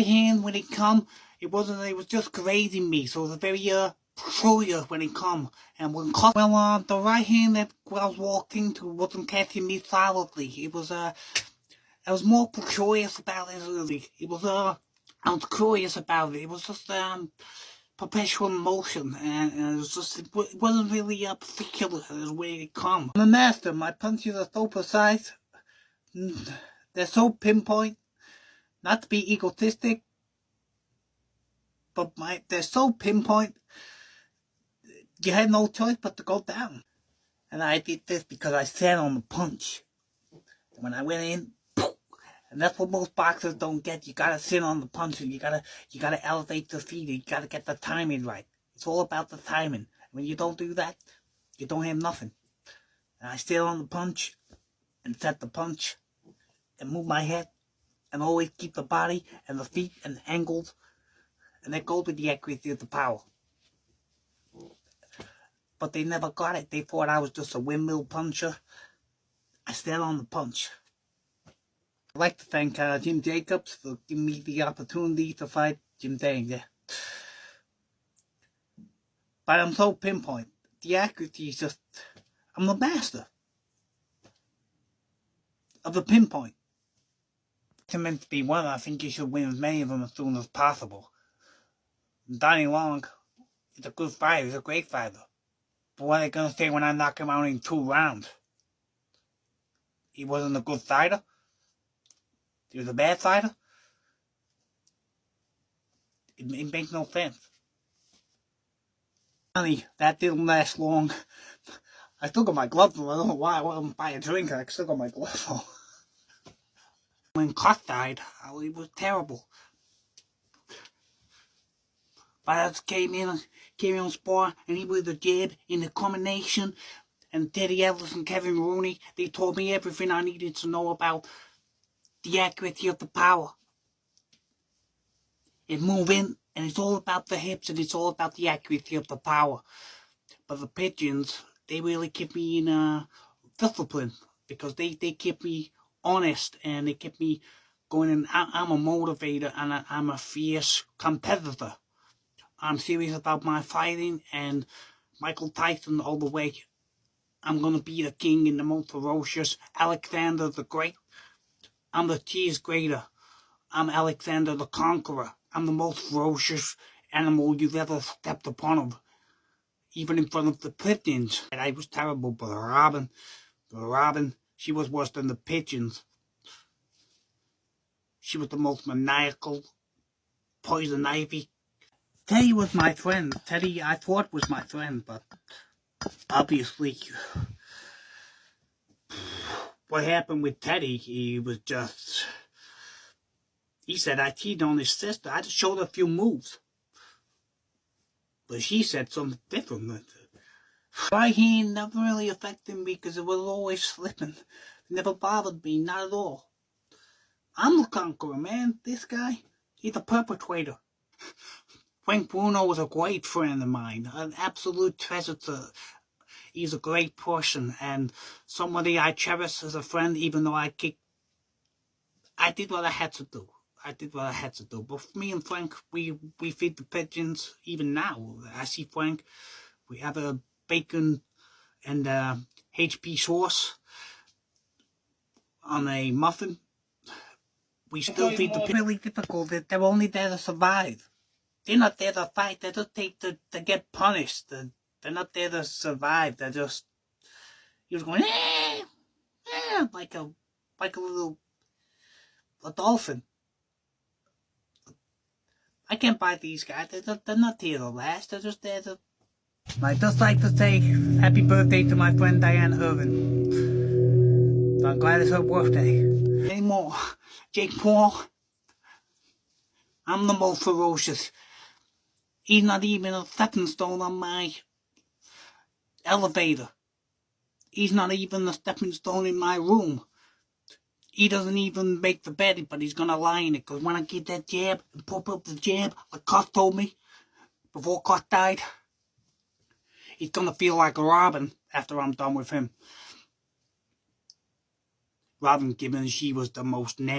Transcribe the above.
My hand when it come, it was just grazing me, so it was very peculiar when it come. And when caught, well, the right hand that I was walking to wasn't catching me solidly. It was I was more curious about it really. I was curious about it. It was just perpetual motion, and it was just it wasn't really particular the way it come. I'm a master. My punches are so precise. They're so pinpoint. Not to be egotistic, but they're so pinpoint. You had no choice but to go down. And I did this because I sat on the punch. And when I went in, and that's what most boxers don't get. You gotta sit on the punch, and you gotta elevate the feet. You gotta get the timing right. It's all about the timing. When you don't do that, you don't have nothing. And I sit on the punch, and set the punch, and move my head, and always keep the body and the feet and the angles, and that goes with the accuracy of the power. But they never got it. They thought I was just a windmill puncher. I sat on the punch. I'd like to thank Jim Jacobs for giving me the opportunity to fight Jim Dang. Yeah. But I'm so pinpoint. The accuracy is just, I'm the master of the pinpoint. It's meant to be one. I think you should win as many of them as soon as possible. Donnie Long is a good fighter. He's a great fighter. But what are they going to say when I knock him out in 2 rounds? He wasn't a good fighter? He was a bad fighter? It makes no sense. Honey, that didn't last long. I still got my gloves on. I don't know why I wasn't buy a drink. I still got my gloves on. When Clark died, it was terrible. But I just came in on spar, and he was the jab in the combination. And Teddy Ellis and Kevin Rooney, they told me everything I needed to know about the accuracy of the power. It's moving, and it's all about the hips, and it's all about the accuracy of the power. But the pigeons, they really keep me in discipline, because they keep me honest, and they keep me going. And I'm a motivator, and I'm a fierce competitor. I'm serious about my fighting, and Michael Tyson all the way. I'm going to be the king and the most ferocious Alexander the Great. I'm the cheese grater. I'm Alexander the Conqueror. I'm the most ferocious animal you've ever stepped upon, even in front of the pigeons. And I was terrible, but Robin, she was worse than the pigeons. She was the most maniacal, poison ivy. Teddy was my friend. Teddy, I thought, was my friend, but obviously, what happened with Teddy, he said I cheated on his sister. I just showed her a few moves. But she said something different. My hand never really affected me because it was always slipping. It never bothered me, not at all. I'm the conqueror, man. This guy, he's a perpetrator. Frank Bruno was a great friend of mine, an absolute treasure. He's a great person, and somebody I cherish as a friend, even though I did what I had to do. But me and Frank, we feed the pigeons even now. I see Frank, we have a bacon and HP sauce on a muffin. We still feed the pigeons. It's really difficult. They're only there to survive. They're not there to fight. They're just there to get punished. They're not there to survive. They're just, he was going, like a little dolphin. I can't buy these guys. They're not here to last. They're just there to. I'd just like to say happy birthday to my friend Diane Irvin. I'm glad it's her birthday. Anymore, Jake Paul. I'm the most ferocious. He's not even a stepping stone on my elevator. He's not even a stepping stone in my room. He doesn't even make the bed, but he's gonna lie in it. Because when I get that jab and pop up the jab, like Koth told me before Koth died, he's gonna feel like a Robin after I'm done with him. Robin, given she was the most nasty.